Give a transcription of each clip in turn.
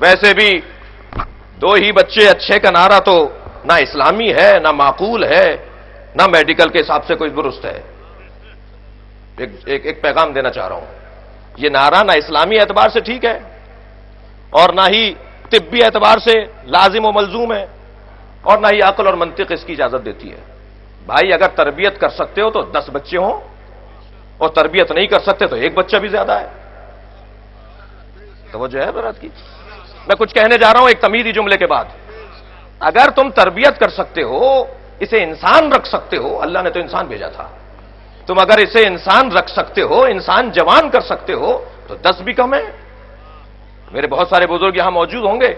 ویسے بھی 2 ہی بچے اچھے کا نعرہ تو نہ اسلامی ہے، نہ معقول ہے، نہ میڈیکل کے حساب سے کوئی درست ہے۔ ایک پیغام دینا چاہ رہا ہوں، یہ نعرہ نہ اسلامی اعتبار سے ٹھیک ہے اور نہ ہی طبی اعتبار سے لازم و ملزوم ہے، اور نہ ہی عقل اور منطق اس کی اجازت دیتی ہے۔ بھائی اگر تربیت کر سکتے ہو تو 10 بچے ہوں، اور تربیت نہیں کر سکتے تو 1 بچہ بھی زیادہ ہے۔ توجہ ہے برات کی؟ میں کچھ کہنے جا رہا ہوں ایک تمیزی جملے کے بعد۔ اگر تم تربیت کر سکتے ہو، اسے انسان رکھ سکتے ہو، اللہ نے تو انسان بھیجا تھا، تم اگر اسے انسان رکھ سکتے ہو، انسان جوان کر سکتے ہو، تو 10 بھی کم ہے۔ میرے بہت سارے بزرگ یہاں موجود ہوں گے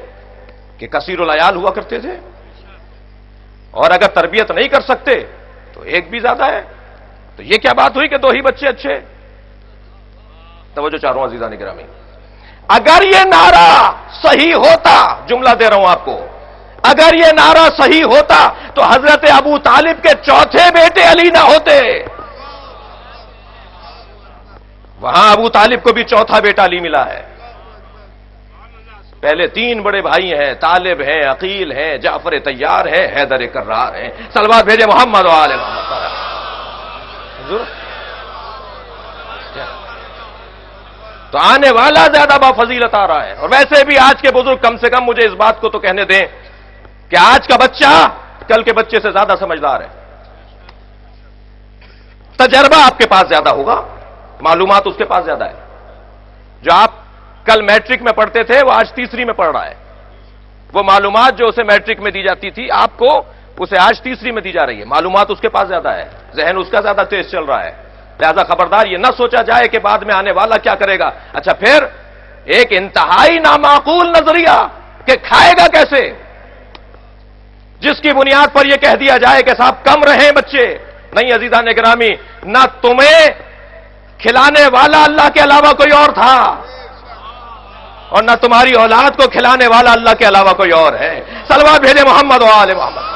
کہ کثیر العیال ہوا کرتے تھے، اور اگر تربیت نہیں کر سکتے تو 1 بھی زیادہ ہے۔ تو یہ کیا بات ہوئی کہ 2 ہی بچے اچھے؟ توجہ چاہ رہا ہوں عزیزان گرامی، اگر یہ نعرہ صحیح ہوتا، جملہ دے رہا ہوں آپ کو، اگر یہ نعرہ صحیح ہوتا تو حضرت ابو طالب کے 4تھے بیٹے علی نہ ہوتے۔ وہاں ابو طالب کو بھی 4تھا بیٹا علی ملا ہے۔ پہلے 3 بڑے بھائی ہیں، طالب ہیں، عقیل ہیں، جعفر طیار ہے، حیدر کرار ہیں۔ صلوات بھیجے محمد و آل محمد۔ تو آنے والا زیادہ بافضیلت آ رہا ہے۔ اور ویسے بھی آج کے بزرگ کم سے کم مجھے اس بات کو تو کہنے دیں کہ آج کا بچہ کل کے بچے سے زیادہ سمجھدار ہے۔ تجربہ آپ کے پاس زیادہ ہوگا، معلومات اس کے پاس زیادہ ہے۔ جو آپ کل میٹرک میں پڑھتے تھے وہ آج تیسری میں پڑھ رہا ہے۔ وہ معلومات جو اسے میٹرک میں دی جاتی تھی آپ کو، اسے آج تیسری میں دی جا رہی ہے۔ معلومات اس کے پاس زیادہ ہے، ذہن اس کا زیادہ تیز چل رہا ہے۔ لہذا خبردار یہ نہ سوچا جائے کہ بعد میں آنے والا کیا کرے گا۔ اچھا پھر ایک انتہائی نامعقول نظریہ کہ کھائے گا کیسے، جس کی بنیاد پر یہ کہہ دیا جائے کہ صاحب کم رہیں بچے۔ نہیں عزیزان گرامی، نہ تمہیں کھلانے والا اللہ کے علاوہ کوئی اور تھا، اور نہ تمہاری اولاد کو کھلانے والا اللہ کے علاوہ کوئی اور ہے۔ صلوات بھیجے محمد و آل محمد۔